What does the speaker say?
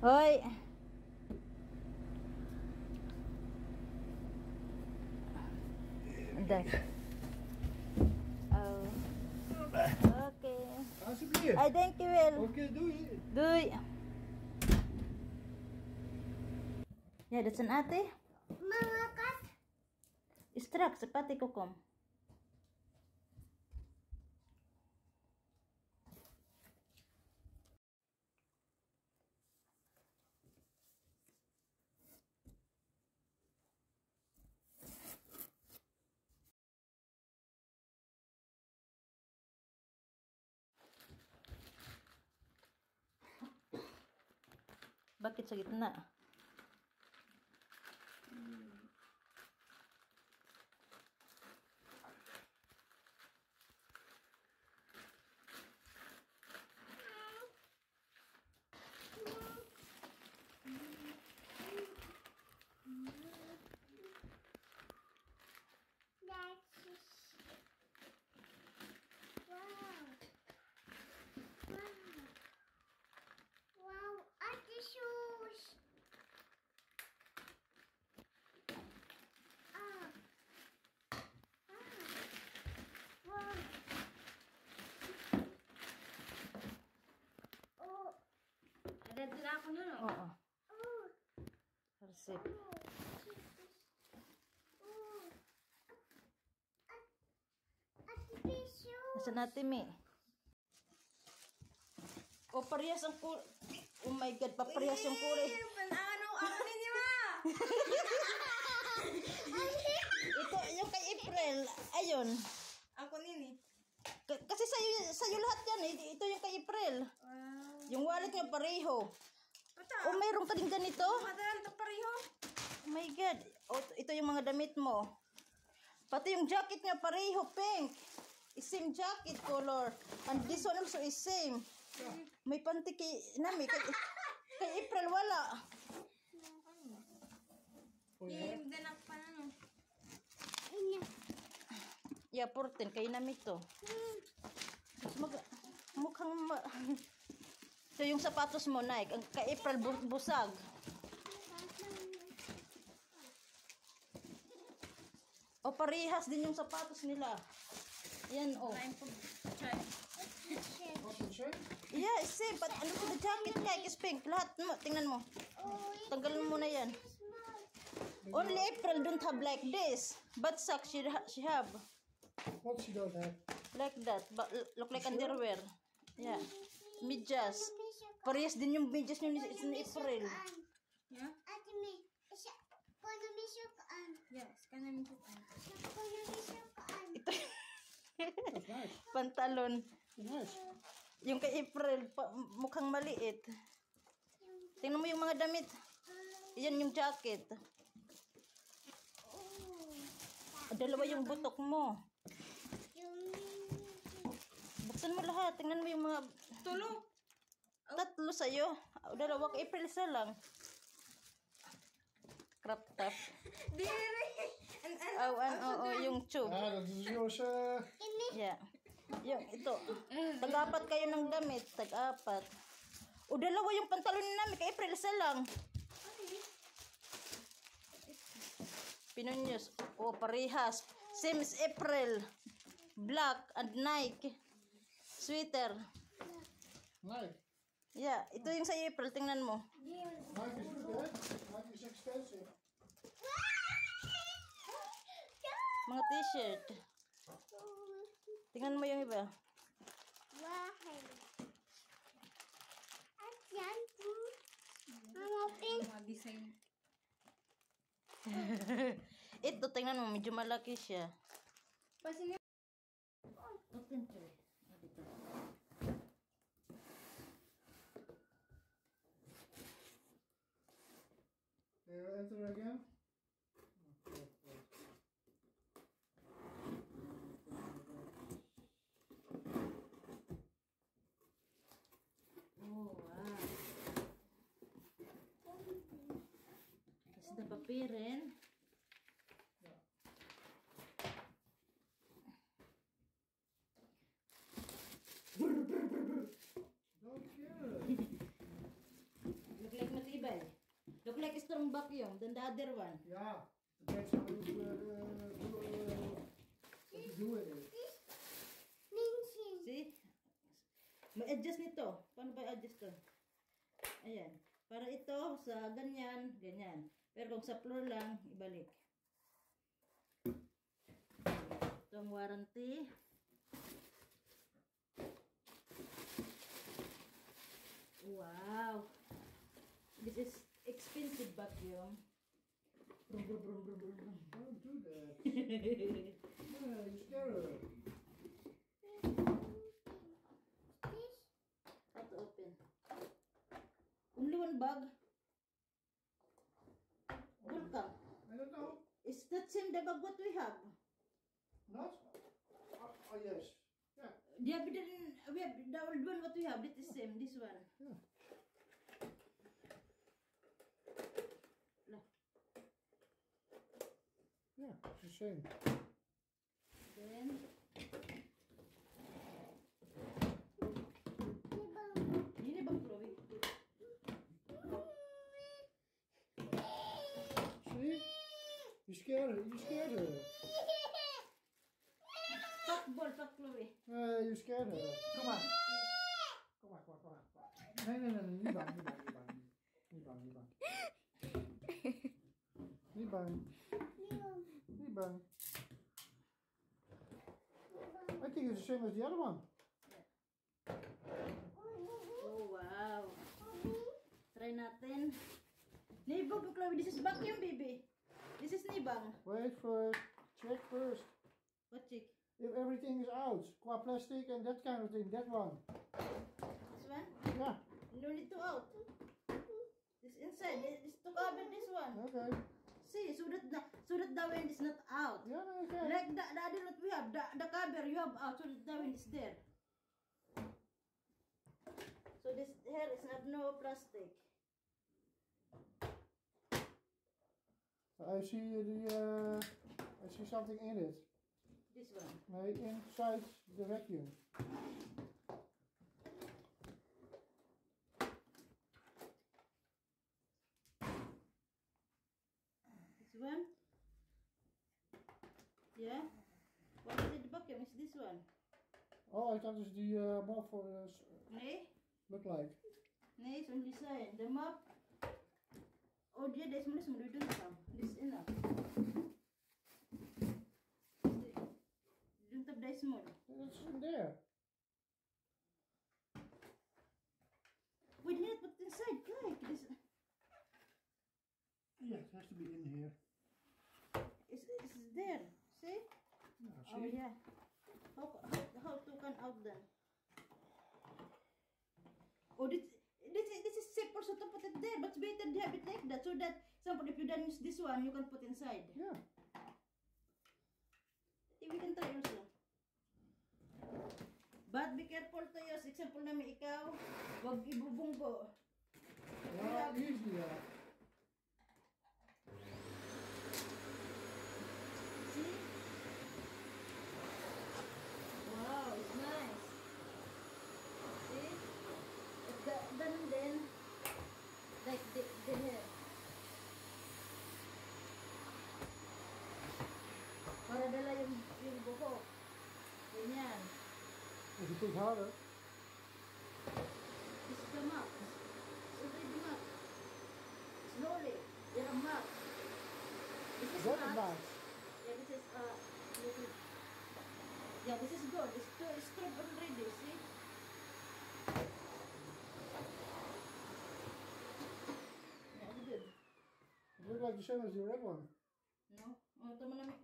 Hoy. Das. Oh. Okay. Alsjeblieft. I thank you wel. Oké, doei. Doei. Ja, dat zijn ate. Mga kat. Straks, pati ko kom. Bakit sa gitna? Wow, ate shoes. Ah. Wow. Oh. Nadadala ako nun, oh. Oo. Oh. Receipt. Oh. Ate shoes. Nasaan natin, Mi? O, parehas ang kulay. Oh my God, paparehas yung kulay. Ano? Ako ninyo, ma! Ito, yung kay April. Ayun. Ako nini. Kasi sa'yo lahat yan. Ito yung kay April. Wow. Yung wallet niya pareho. Pata. O, mayroon ka din ganito? Madalan ito pareho. Oh my God. O, ito yung mga damit mo. Pati yung jacket niya pareho, pink. Same jacket color. And this one also is same. May panty kay Nami. Kay April wala. Yung danak pa na, no? Yeah, 14. Kay Nami to. Mukhang So, yung sapatos mo, Nike. Ang kay April busag. O, parehas din yung sapatos nila. Yan, o. Kain po. Chay. Wat een shirt? Yeah, same. But ano po, the jacket kay is pink. Lahat mo, tingnan mo. Tanggalin mo na yan. Only April don't have like this. But socks she have. Wat she don't have? Like that. But look like underwear. Yeah. Medyas. Parehas din yung medyas nyo ni April. Yeah? Ate May, kono may sukaan. Yes. Kanan po. Kono may sukaan. Ito That's nice. pantalon. Nice. Yung kay April, mukhang maliit. Tingnan mo yung mga damit. Yan yung jacket. Dalawa yung butok mo. Buksan mo lahat. Tingnan mo yung mga... Tulo. Tatlo sa'yo. Dalawa kay April, isa lang. Crop top. Diri. Yung tube. Ja, dat is yours. Yeah. Yung ito. Tag-apat kayo ng damit. Tag-apat. O, dalawa yung pantalon namin. Kay April, isa lang. Pinunyos. O, parehas. Same as April. Black and Nike. Sweater. Nike. Yeah. Ito yung sa April. Tingnan mo. Nike is good, hè? Nike is expensive. Mga t-shirt. Tingnan mo yung iba. Wahai. At yan po. Mama pink. Mga design. Ito, tingnan mo. Medyo malaki siya. Pasin niyo. Open to it. Enter again. Oh, wow. Kasi napapirin. Dank je. Look like strong vacuum than the other one. Yeah. Depends how you do it. Minching. See? May adjust nito. Paano ba adjust to? Ayan. Para ito sa ganyan, ganyan. Pero kung sa floor lang, ibalik. Itong warranty. Wow. This is expensive vacuum. Brum, brum, brum, brum, brum, brum. Don't do that. Yeah, you scare her. This. How to open? Only one bag. Welcome. I don't know. Is that same the bag what we have? Not? Oh, yes. Yeah. Yeah, but then we have the old one what we have. That is same. This one. Yeah. Lah. Yeah, it's the same. Then ini bang Chloe. See? You scared her. You scared her. Fuck ball, fuck Chloe. You scared her. Come on. Come on, come on, come on. Come on. Nee, nee, nee, nee. Niet bang, niet bang, niet bang. Niet bang, niet bang. Niet bang. Niet bang. I think it's the same as the other one. Oh wow. Try natin. Nibang Chloe, this is vacuum baby. This is nibang. Wait first. Check first. What chick? If everything is out. Qua plastic and that kind of thing. That one. This one? Yeah. No need to out. This inside. This to cover this one. Okay. See, so that the wind is not out. Yeah, no, okay. Like the other what we have, the cover you have out, so that the wind is there. So this here is not no plastic. I see I see something in it. This one. Nee, inside the vacuum. This one. Yeah. What is the vacuum? Is this one? Oh, I thought it's the mop for Nee. look like. Nee, it's only side. The map. Oh yeah, there's more some return some. This is enough. Don't have that small. It's in there. We didn't put inside, like this. Yeah, it has to be in here. It's there. See? Yeah, Oh see? yeah. How to can out then? Oh, this is safe also to put it there, but it's better to have it like that so that example if you don't use this one, you can put inside. Yeah. We can try also. But be careful to use. Example namin ikaw, wag ibubunggo. Yeah, easy. Yeah. See? Wow, it's nice. See? Then like the hair. Para dala yung buhok. Ganyan. If you put harder. This is the map. It's already the map. Slowly. You're a map. This is That is map. nice. Yeah, this is liquid. Yeah, this is good. It's strong already, see? Yeah, it's good. It looks like the same as the red one. No? Oh, ito mo namin.